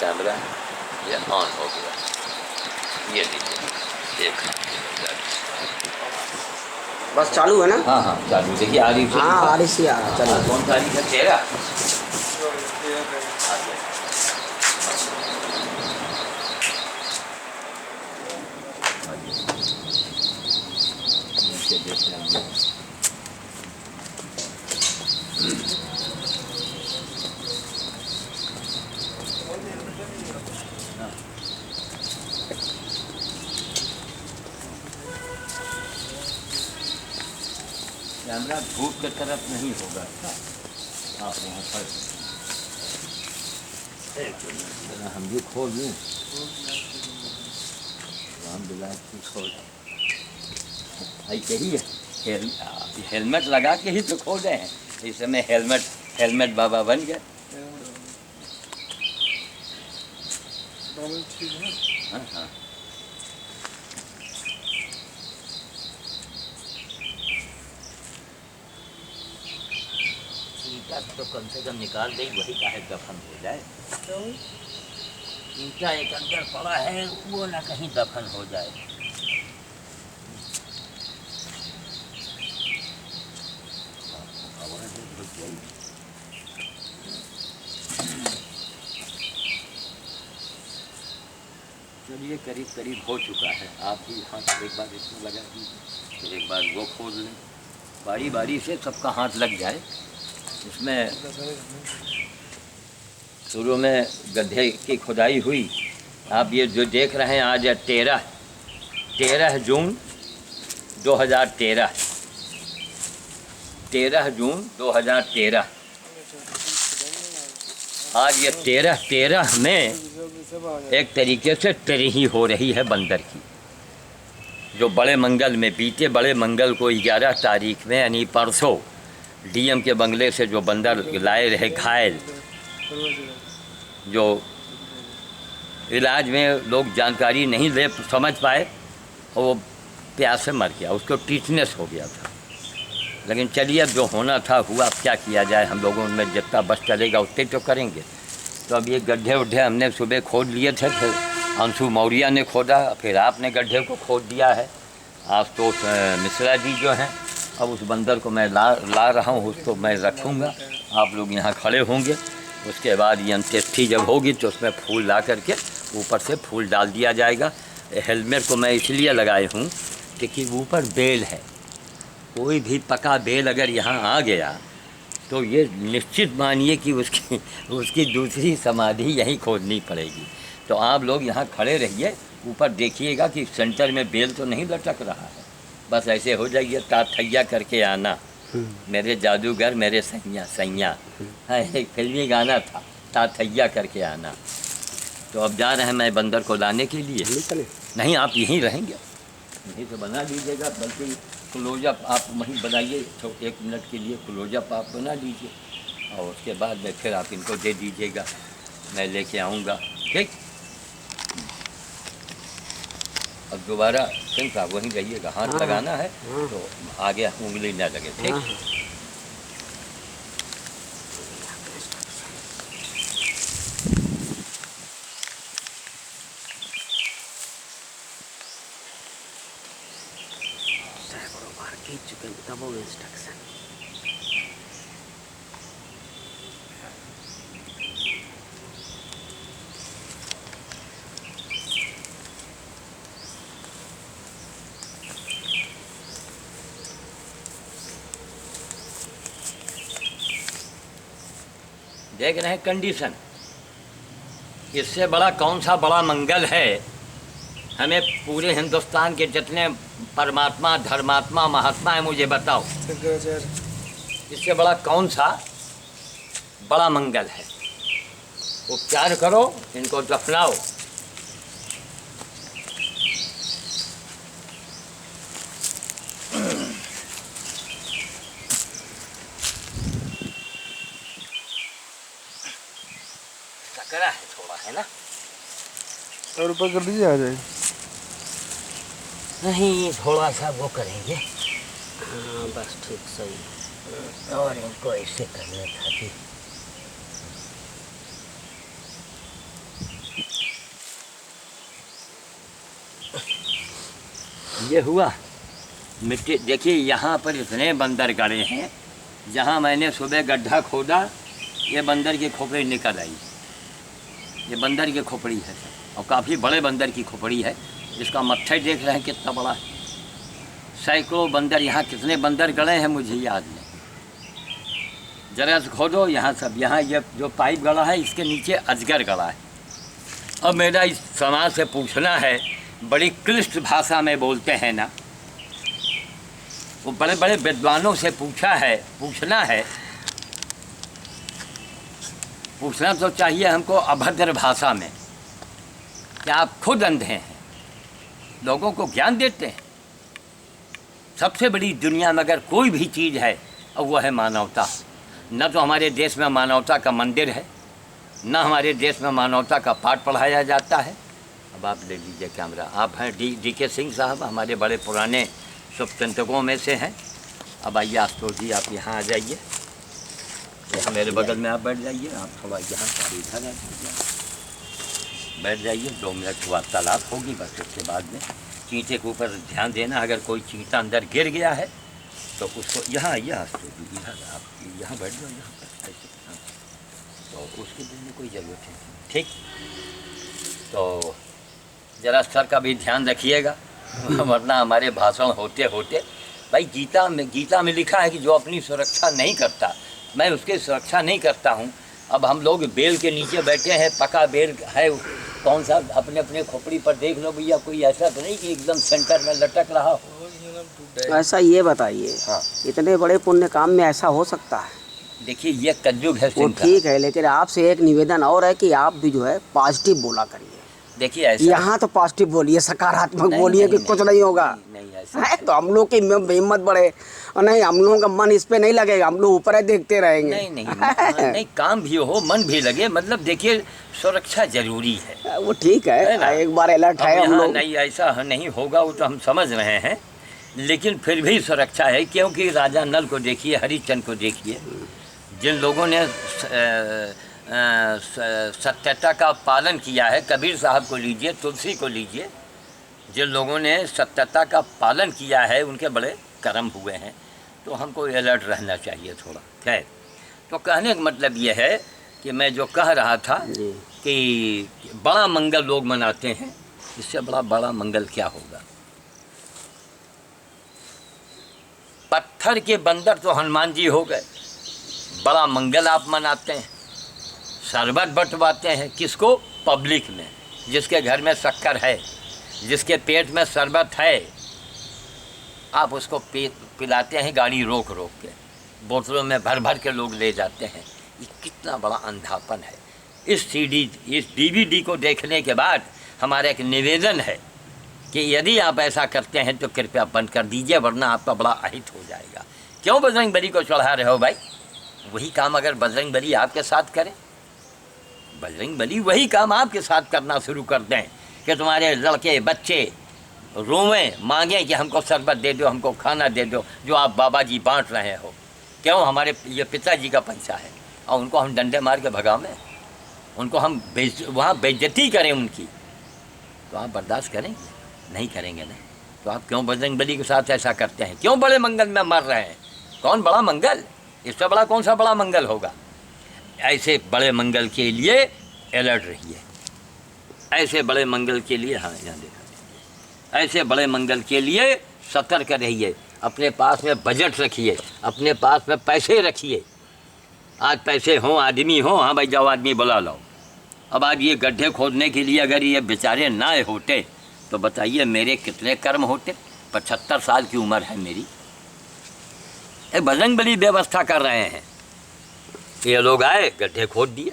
Camera ये on हो गया। ये लीजिए एक बस चालू है ना? हाँ हाँ चालू। देखिए आ रही है। हाँ आ रही आ रहा चलो। कौन सा है चेहरा? कैमरा धूप की तरफ नहीं होगा। आप वहाँ पर हम भी खोल लूँ। हम बिलायत खोल ऐसे ही हेलमेट लगा के ही तो खोल रहे हैं। इस समय हेलमेट बाबा बन गए। हाँ हाँ ईटा तो कम से कम निकाल दे, वही काहे दफन हो जाए। ईटा एक अंदर पड़ा है, वो ना कहीं दफन हो जाए। चलिए करीब करीब हो चुका है। आप भी हाथ एक बार इसमें लगा दीजिए, फिर एक बार वो खोल लें। बारी बारी से सबका हाथ लग जाए। इसमें शुरू में गड्ढे की खुदाई हुई। आप ये जो देख रहे हैं आज 13 जून 2013, 13 जून 2013। आज ये 13 में एक तरीके से तरही हो रही है बंदर की। जो बड़े मंगल में, बीते बड़े मंगल को 11 तारीख में यानी परसों डीएम के बंगले से जो बंदर लाए रहे घायल, जो इलाज में लोग जानकारी नहीं ले समझ पाए, वो प्यास से मर गया। उसको टीटनेस हो गया था। लेकिन चलिए अब जो होना था हुआ। अब क्या किया जाए, हम लोगों में जितना बस चलेगा उतने तो करेंगे। तो अब ये गड्ढे उड्ढे हमने सुबह खोद लिए थे, फिर अंशु मौर्य ने खोदा, फिर आपने गड्ढे को खोद दिया है। आज तो मिश्रा जी जो हैं, अब उस बंदर को मैं ला रहा हूँ, उसको मैं रखूँगा। आप लोग यहाँ खड़े होंगे। उसके बाद ये अंत्येष्टि जब होगी तो उसमें फूल ला करके ऊपर से फूल डाल दिया जाएगा। हेलमेट को मैं इसलिए लगाए हूँ कि ऊपर बेल है। कोई भी पका बेल अगर यहाँ आ गया तो ये निश्चित मानिए कि उसकी दूसरी समाधि यहीं खोदनी पड़ेगी। तो आप लोग यहाँ खड़े रहिए, ऊपर देखिएगा कि सेंटर में बेल तो नहीं लटक रहा है। बस ऐसे हो जाइए, ताथैया करके आना मेरे जादूगर मेरे सैया। हाँ, एक फिल्मी गाना था, ताथैया करके आना। तो अब जा रहे हैं मैं बंदर को लाने के लिए। नहीं, आप यहीं रहेंगे, यहीं से बना लीजिएगा। बल्कि क्लोजअप आप वहीं बनाइए, तो 1 मिनट के लिए क्लोजअप आप बना लीजिए और उसके बाद में फिर आप इनको दे दीजिएगा, मैं लेके आऊँगा। ठीक। अब दोबारा सिंह साहब वहीं रहिएगा, हाथ लगाना है तो आगे उंगली न लगे। ठीक। double instruction. देख रहे हैं कंडीशन। इससे बड़ा कौन सा बड़ा मंगल है? हमें पूरे हिंदुस्तान के जितने परमात्मा, धर्मात्मा, महात्मा है, मुझे बताओ इससे बड़ा कौन सा बड़ा मंगल है? उपचार करो, इनको दफनाओ। सकरा है थोड़ा, है ना? और ऊपर कर दीजिए, आ जाए। नहीं, थोड़ा सा वो करेंगे। हाँ बस ठीक, सही। और इनको ऐसे करने था कि ये हुआ मिट्टी। देखिए यहाँ पर इतने बंदर गड़े हैं, जहाँ मैंने सुबह गड्ढा खोदा ये बंदर की खोपड़ी निकल आई। ये बंदर की खोपड़ी है और काफ़ी बड़े बंदर की खोपड़ी है, जिसका मत्था देख रहे हैं कितना बड़ा है। सैकड़ों बंदर, यहाँ कितने बंदर गड़े हैं मुझे याद नहीं। जरा से खोदो यहाँ सब, यहाँ ये जो पाइप गड़ा है इसके नीचे अजगर गड़ा है। अब मेरा इस समाज से पूछना है, बड़ी क्लिष्ट भाषा में बोलते हैं ना, वो बड़े बड़े विद्वानों से पूछना तो चाहिए हमको अभद्र भाषा में, कि आप खुद अंधे हैं, लोगों को ज्ञान देते हैं। सबसे बड़ी दुनिया में अगर कोई भी चीज़ है और वह है मानवता। न तो हमारे देश में मानवता का मंदिर है, न हमारे देश में मानवता का पाठ पढ़ाया जाता है। अब आप ले लीजिए कैमरा। आप हैं डी.के. सिंह साहब, हमारे बड़े पुराने शुभचिंतकों में से हैं। अब आइए आशुतोष जी, आप यहाँ आ जाइए, यहाँ मेरे बगल में आप बैठ जाइए। आप थोड़ा यहाँ से इधर आ जाइए, बैठ जाइए। 2 मिनट वार्तालाप होगी बस। उसके बाद में चींटे के ऊपर ध्यान देना, अगर कोई चींटा अंदर गिर गया है तो उसको यहाँ आइए आशुतोष जी, इधर आप यहाँ बैठ जाओ, यहाँ पर ऐसे। तो उसके देने कोई ज़रूरत नहीं, ठीक। तो ज़रा सर का भी ध्यान रखिएगा, वरना हमारे भाषण होते होते, भाई गीता में लिखा है कि जो अपनी सुरक्षा नहीं करता, मैं उसकी सुरक्षा नहीं करता हूँ। अब हम लोग बेल के नीचे बैठे हैं, पका बेल है कौन सा, अपने अपने खोपड़ी पर देख लो भैया, कोई ऐसा तो नहीं कि एकदम सेंटर में लटक रहा हो। ऐसा ये बताइए, हाँ, इतने बड़े पुण्य काम में ऐसा हो सकता है? देखिए ये कलयुग है। वो ठीक है, लेकिन आपसे एक निवेदन और है कि आप भी जो है पॉजिटिव बोला करिए। देखिए ऐसा, यहाँ तो पॉजिटिव बोलिए, सकारात्मक बोलिए कि कुछ नहीं होगा। नहीं ऐसा है तो हम लोग की हिम्मत बढ़े, और नहीं हम लोगों का मन इस पे नहीं लगेगा, हम लोग ऊपर है देखते रहेंगे। नहीं, काम भी हो, मन भी लगे, मतलब देखिए सुरक्षा जरूरी है। वो ठीक है, एक बार अलर्ट है हम लोग। नहीं ऐसा नहीं होगा, वो तो हम समझ रहे हैं, लेकिन फिर भी सुरक्षा है। क्योंकि राजा नल को देखिए, हरिश्चंद्र को देखिए, जिन लोगों ने सत्यता का पालन किया है, कबीर साहब को लीजिए, तुलसी को लीजिए, जिन लोगों ने सत्यता का पालन किया है उनके बड़े कर्म हुए हैं। तो हमको अलर्ट रहना चाहिए थोड़ा। खैर, तो कहने का मतलब ये है कि मैं जो कह रहा था कि बड़ा मंगल लोग मनाते हैं, इससे बड़ा मंगल क्या होगा। पत्थर के बंदर तो हनुमान जी हो गए, बड़ा मंगल आप मनाते हैं। शरबत बंटवाते हैं किसको? पब्लिक में, जिसके घर में शक्कर है, जिसके पेट में शरबत है, आप उसको पिलाते हैं गाड़ी रोक रोक के, बोतलों में भर भर के लोग ले जाते हैं। ये कितना बड़ा अंधापन है। इस DVD को देखने के बाद हमारा एक निवेदन है कि यदि आप ऐसा करते हैं तो कृपया बंद कर दीजिए, वरना आपका बड़ा अहित हो जाएगा। क्यों बजरंगबली को चढ़ा रहे हो भाई? वही काम अगर बजरंगबली आपके साथ करे, बजरंगबली वही काम आपके साथ करना शुरू कर दें कि तुम्हारे लड़के बच्चे रोवें, मांगें कि हमको शरबत दे दो, हमको खाना दे दो, जो आप बाबा जी बांट रहे हो। क्यों? हमारे ये पिताजी का पैसा है और उनको हम डंडे मार के भगावें, उनको हम वहाँ बेइज्जती करें उनकी, तो आप बर्दाश्त करेंगे? नहीं करेंगे ना। तो आप क्यों बजरंगबली के साथ ऐसा करते हैं? क्यों बड़े मंगल में मर रहे हैं? कौन बड़ा मंगल? इससे बड़ा कौन सा बड़ा मंगल होगा? ऐसे बड़े मंगल के लिए अलर्ट रहिए। ऐसे बड़े मंगल के लिए, हाँ यहाँ देखा, ऐसे बड़े मंगल के लिए सतर्क रहिए। अपने पास में बजट रखिए, अपने पास में पैसे रखिए। आज पैसे हों, आदमी हो, हाँ भाई जाओ आदमी बुला लो। अब आज ये गड्ढे खोदने के लिए अगर ये बेचारे ना होते तो बताइए मेरे कितने कर्म होते। 75 साल की उम्र है मेरी। एक बजरंगबली व्यवस्था कर रहे हैं। ये लोग आए, गड्ढे खोद दिए।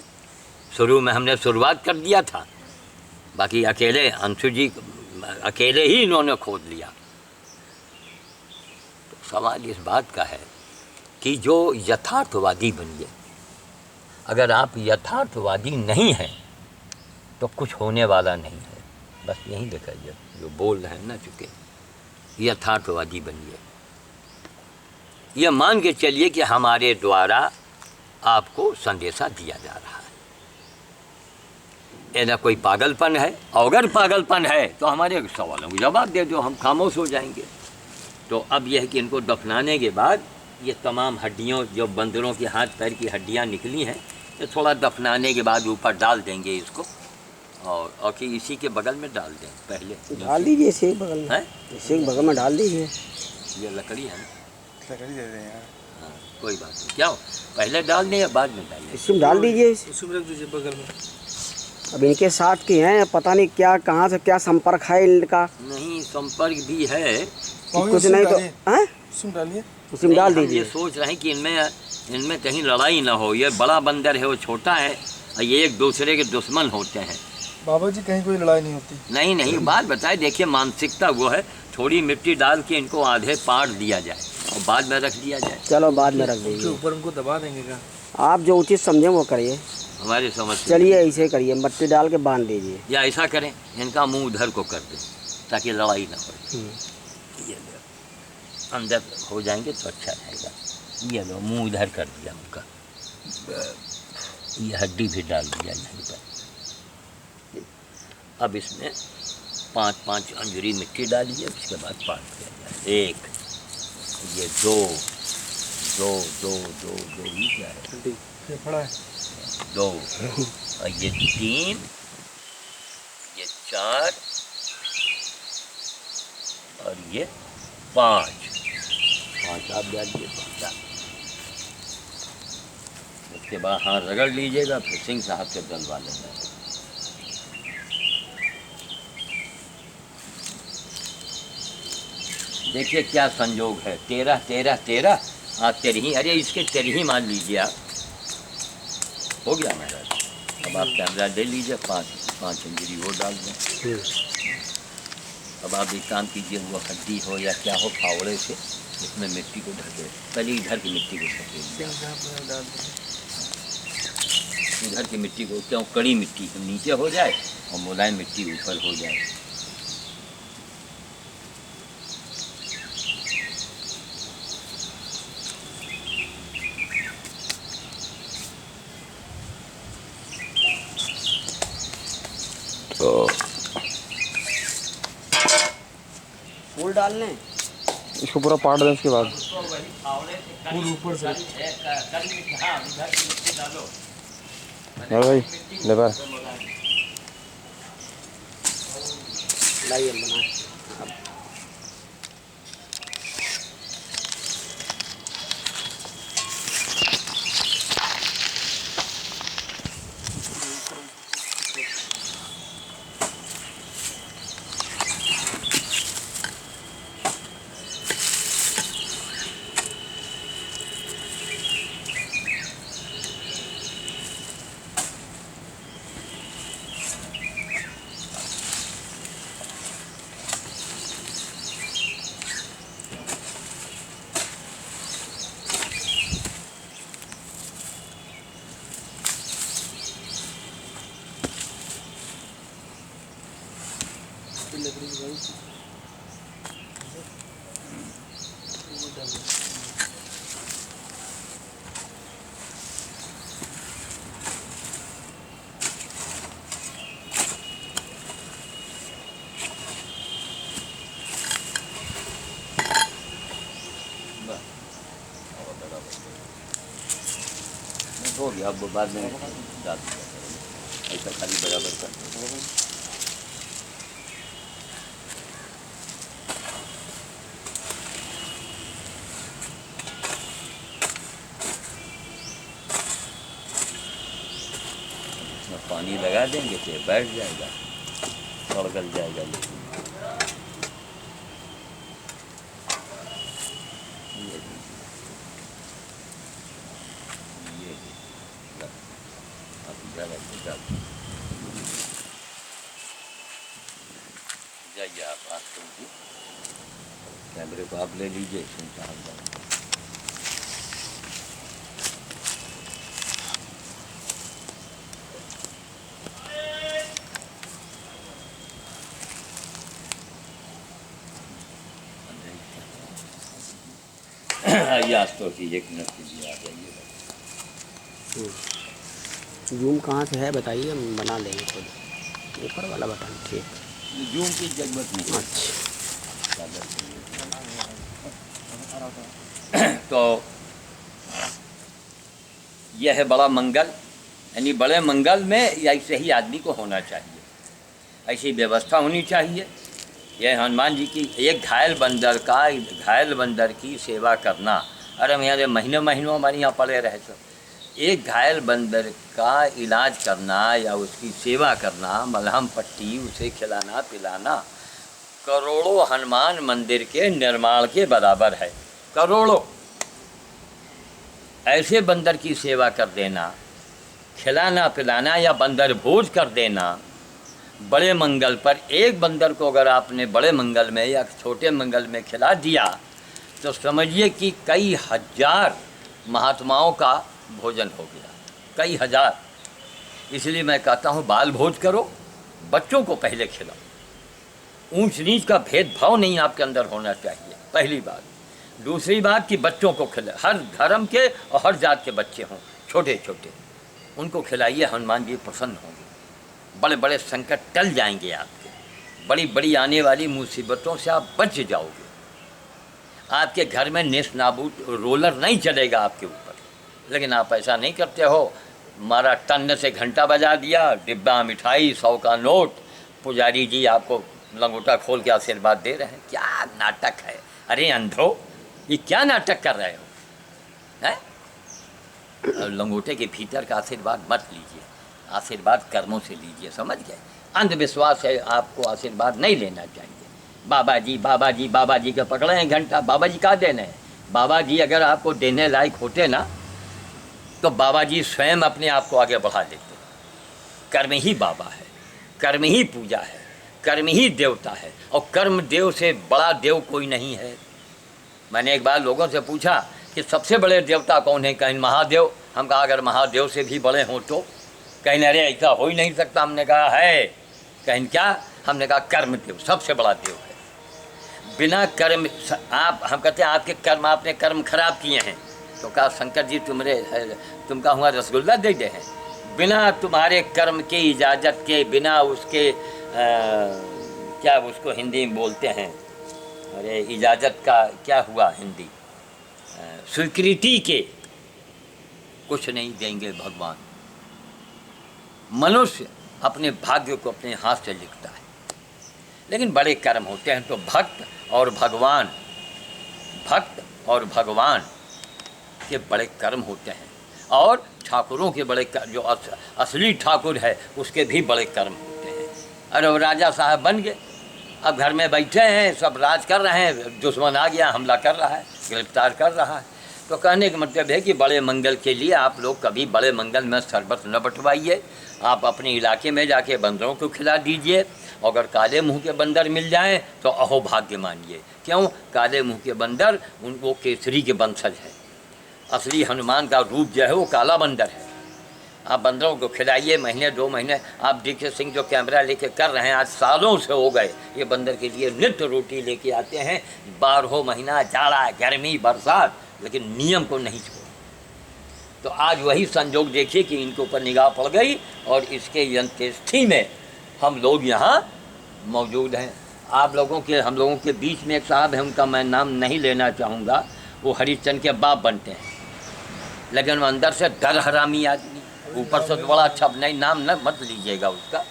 शुरू में हमने शुरुआत कर दिया था, बाकी अकेले अंशु जी अकेले ही इन्होंने खोद लिया। तो सवाल इस बात का है कि जो यथार्थवादी बनिए। अगर आप यथार्थवादी नहीं हैं तो कुछ होने वाला नहीं है। बस यही दिखाइए जो बोल रहे हैं ना, चुके यथार्थवादी बनिए। ये मान के चलिए कि हमारे द्वारा आपको संदेशा दिया जा रहा है। ये ना कोई पागलपन है। अगर पागलपन है तो हमारे सवालों को जवाब दे दो, हम खामोश हो जाएंगे। तो अब यह है कि इनको दफनाने के बाद ये तमाम हड्डियों, जो बंदरों के हाथ पैर की हड्डियाँ निकली हैं, ये थोड़ा दफनाने के बाद ऊपर डाल देंगे इसको, और कि इसी के बगल में डाल दें। पहले डाल दीजिए इसी के बगल में, है, इसी के बगल में डाल दीजिए। ये लकड़ी है ना, लकड़ी दे दें यार, हाँ कोई बात नहीं। क्या हो, पहले डाल दें या बाद में डालें? इसी में डाल दीजिए। उसी में रख दीजिए बगल में। अब इनके साथ की हैं, पता नहीं क्या कहाँ से क्या संपर्क है इनका। नहीं, संपर्क भी है। कुछ नहीं तो हैं, उसी में डालिए। उसी में डाल हम ये दीजिए। सोच रहे हैं कि इनमें कहीं लड़ाई ना हो। ये बड़ा बंदर है, वो छोटा है, और ये एक दूसरे के दुश्मन होते हैं। बाबा जी कहीं कोई लड़ाई नहीं होती। नहीं नहीं, बात बताए, देखिए मानसिकता वो है, थोड़ी मिट्टी डाल के इनको आधे पाट दिया जाए और बाद में रख दिया जाए। चलो बाद में रख उसके दीजिए, ऊपर उनको दबा देंगे क्या? आप जो उचित समझें वो करिए। हमारे समझ से चलिए ऐसे करिए, मट्टी डाल के बांध दीजिए। या ऐसा करें, इनका मुंह उधर को कर दें ताकि लड़ाई ना हो। ये लो, अंदर हो जाएंगे तो अच्छा रहेगा। ये लो, मुंह उधर कर दिया उनका, ये हड्डी भी डाल दिया यहीं पर। अब इसमें 5-5 अंजुरी मिट्टी डालिए, उसके बाद पाट दिया जाए। 1, ये 2, 2, 2, 2, 2, ये क्या है? फेफड़ा है। 2, और ये 3, ये 4, और ये 5 आप डालिए। 5 उसके बाद हाथ रगड़ लीजिएगा, फिर सिंह साहब से डलवा लेना। देखिए क्या संयोग है, 13, 13, 13, तेरही, अरे इसके तेरही मान लीजिए आप। हो गया महाराज। अब आप कैमरा ले लीजिए, 5 इंजरी वो डाल दें। अब आप एक काम कीजिए, वो हड्डी हो या क्या हो, फावड़े से इसमें मिट्टी को ढके। पहले इधर की मिट्टी को ढकेलिए, इधर की मिट्टी को, क्यों कड़ी मिट्टी नीचे हो जाए और मुलायम मिट्टी ऊपर हो जाए। फूल डाल लें, इसको पूरा पाट दें उसके बाद। फूल ऊपर से भाई लेबर लाइए बना। हो गया। अब बाद में डाल दीजिए, ऐसा खाली बराबर कर दो। इसमें पानी लगा देंगे तो ये बैठ जाएगा और गल जाएगा। लेकिन जाइए आप कीजिए, कैमरे को आप ले लीजिए। चिंता आइए, आज तो 1 मिनट के लिए आ जाइए। जूम कहाँ से है बताइए, हम बना लेंगे खुद। ऊपर वाला बटन ठीक। जूम की जरूरत नहीं है। अच्छा तो यह है बड़ा मंगल, यानी बड़े मंगल में ऐसे ही आदमी को होना चाहिए, ऐसी व्यवस्था होनी चाहिए। यह हनुमान जी की एक घायल बंदर की सेवा करना। अरे मेरे महीनों महीनों हमारे यहाँ पड़े रहे तो एक घायल बंदर का इलाज करना या उसकी सेवा करना, मलहम पट्टी उसे खिलाना पिलाना, करोड़ों हनुमान मंदिर के निर्माण के बराबर है। करोड़ों ऐसे बंदर की सेवा कर देना, खिलाना पिलाना या बंदर भोज कर देना बड़े मंगल पर। एक बंदर को अगर आपने बड़े मंगल में या छोटे मंगल में खिला दिया तो समझिए कि कई हजार महात्माओं का भोजन हो गया, कई हजार। इसलिए मैं कहता हूँ बाल भोज करो, बच्चों को पहले खिलाओ। ऊंच नीच का भेदभाव नहीं आपके अंदर होना चाहिए, पहली बात। दूसरी बात कि बच्चों को खिलाए, हर धर्म के और हर जात के बच्चे हों, छोटे छोटे, उनको खिलाइए। हनुमान जी प्रसन्न होंगे, बड़े बड़े संकट टल जाएंगे आपके, बड़ी बड़ी आने वाली मुसीबतों से आप बच जाओगे। आपके घर में नेस नाबूद रोलर नहीं चलेगा आपके ऊपर, लेकिन आप ऐसा नहीं करते हो। मारा टन से घंटा बजा दिया, डिब्बा मिठाई, 100 का नोट, पुजारी जी आपको लंगोटा खोल के आशीर्वाद दे रहे हैं। क्या नाटक है! अरे अंधो, ये क्या नाटक कर रहे हो हैं? लंगोटे के भीतर का आशीर्वाद मत लीजिए, आशीर्वाद कर्मों से लीजिए, समझ गए? अंधविश्वास है, आपको आशीर्वाद नहीं लेना चाहिए। बाबा जी बाबा जी बाबा जी के पकड़े हैं घंटा, बाबा जी कहाँ देने हैं? बाबा जी अगर आपको देने लायक होते ना तो बाबा जी स्वयं अपने आप को आगे बढ़ा देते। कर्म ही बाबा है, कर्म ही पूजा है, कर्म ही देवता है, और कर्म देव से बड़ा देव कोई नहीं है। मैंने एक बार लोगों से पूछा कि सबसे बड़े देवता कौन है? कहीं महादेव। हम कहा अगर महादेव से भी बड़े हों तो? कहीं अरे ऐसा हो ही नहीं सकता। हमने कहा है। कहीं क्या? हमने कहा कर्म देव सबसे बड़ा देव है। बिना कर्म आप, हम कहते हैं आपके कर्म, आपने कर्म खराब किए हैं तो कहा शंकर जी तुमका हुआ रसगुल्ला दे दे हैं। बिना तुम्हारे कर्म की इजाज़त के, बिना उसके क्या उसको हिंदी में बोलते हैं, अरे इजाज़त का क्या हुआ हिंदी, स्वीकृति के कुछ नहीं देंगे भगवान। मनुष्य अपने भाग्य को अपने हाथ से लिखता है, लेकिन बड़े कर्म होते हैं तो भक्त और भगवान के बड़े कर्म होते हैं, और ठाकुरों के बड़े जो असली ठाकुर है उसके भी बड़े कर्म होते हैं। अरे वो राजा साहब बन गए, अब घर में बैठे हैं, सब राज कर रहे हैं, दुश्मन आ गया हमला कर रहा है, गिरफ्तार कर रहा है। तो कहने का मतलब है कि बड़े मंगल के लिए आप लोग कभी बड़े मंगल में शरबत न बंटवाइए। आप अपने इलाके में जाके बंदरों को खिला दीजिए। अगर काले मुंह के बंदर मिल जाएं तो अहो भाग्य मानिए। क्यों? काले मुंह के बंदर वो केसरी के वंशज है। असली हनुमान का रूप जो है वो काला बंदर है। आप बंदरों को खिलाइए। महीने 2 महीने आप डीके सिंह जो कैमरा लेके कर रहे हैं, आज सालों से हो गए, ये बंदर के लिए नित्य रोटी लेके आते हैं। 12 महीना जाड़ा गर्मी बरसात, लेकिन नियम को नहीं छोड़ा। तो आज वही संजोग देखिए कि इनके ऊपर निगाह पड़ गई और इसके अंत्येष्टि में हम लोग यहाँ मौजूद हैं। आप लोगों के, हम लोगों के बीच में एक साहब हैं, उनका मैं नाम नहीं लेना चाहूँगा, वो हरिश्चंद्र के बाप बनते हैं, लेकिन वो अंदर से डर हरामी आदमी, ऊपर से तो बड़ा अच्छा, नहीं नाम न मत लीजिएगा उसका,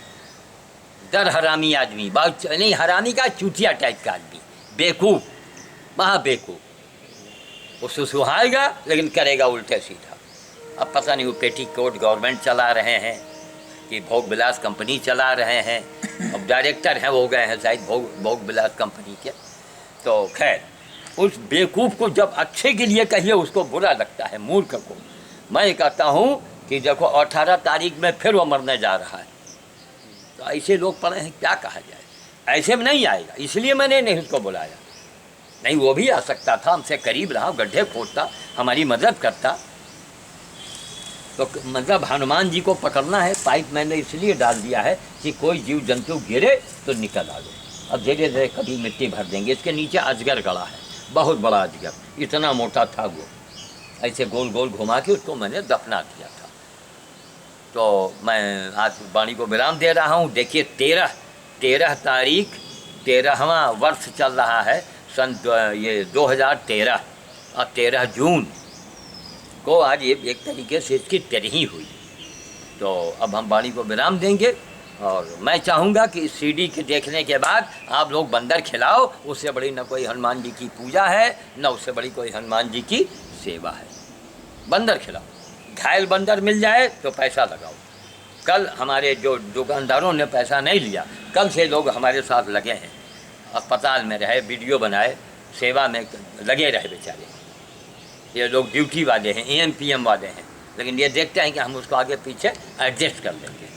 डर हरामी आदमी, बहुत नहीं हरामी का चूतिया टाइप का आदमी, बेवकूफ़, महा बेवकूफ़। वो सुसुहाएगा लेकिन करेगा उल्टे सीधा। अब पता नहीं वो पेटीकोट गवर्नमेंट चला रहे हैं कि भोग विलास कंपनी चला रहे हैं, अब डायरेक्टर हैं हो गए हैं शायद भोग विलास कंपनी के। तो खैर, उस बेवकूफ़ को जब अच्छे के लिए कहिए उसको बुरा लगता है, मूर्ख को। मैं कहता हूँ कि देखो 18 तारीख में फिर वो मरने जा रहा है, तो ऐसे लोग पड़े हैं, क्या कहा जाए। ऐसे में नहीं आएगा, इसलिए मैंने नहीं उसको बुलाया। नहीं वो भी आ सकता था, हमसे करीब रहा, गड्ढे खोदता, हमारी मदद करता। तो मतलब हनुमान जी को पकड़ना है, पाइप मैंने इसलिए डाल दिया है कि कोई जीव जंतु गिरे तो निकल आवे। अब धीरे धीरे कभी मिट्टी भर देंगे। इसके नीचे अजगर गड़ा है, बहुत बड़ा अजगर, इतना मोटा था वो, ऐसे गोल गोल घुमा के उसको मैंने दफना दिया था। तो मैं आज वाणी को विराम दे रहा हूँ। देखिए 13 तारीख 13वां वर्ष चल रहा है सन ये 2013 और 13 जून को आज ये एक तरीके से इसकी तरही हुई। तो अब हम वाणी को विराम देंगे और मैं चाहूँगा कि इस सीडी के देखने के बाद आप लोग बंदर खिलाओ। उससे बड़ी न कोई हनुमान जी की पूजा है, न उससे बड़ी कोई हनुमान जी की सेवा है। बंदर खिलाओ, घायल बंदर मिल जाए तो पैसा लगाओ। कल हमारे जो दुकानदारों ने पैसा नहीं लिया, कल से लोग हमारे साथ लगे हैं, अस्पताल में रहे, वीडियो बनाए, सेवा में लगे रहे बेचारे। ये लोग ड्यूटी वाले हैं, AM PM वाले हैं, लेकिन ये देखते हैं कि हम उसको आगे पीछे एडजस्ट कर लेंगे।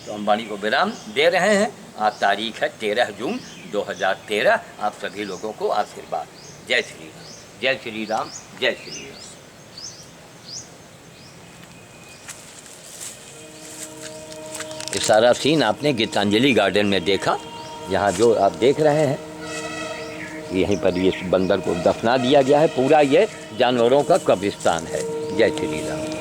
तो हम वाणी को विराम दे रहे हैं। आज तारीख है 13 जून 2013। आप सभी लोगों को आशीर्वाद। जय श्री राम, जय श्री राम, जय श्री राम। ये सारा सीन आपने गीतांजलि गार्डन में देखा। यहाँ जो आप देख रहे हैं यहीं पर ये बंदर को दफना दिया गया है। पूरा ये जानवरों का कब्रिस्तान है। जय श्री राम।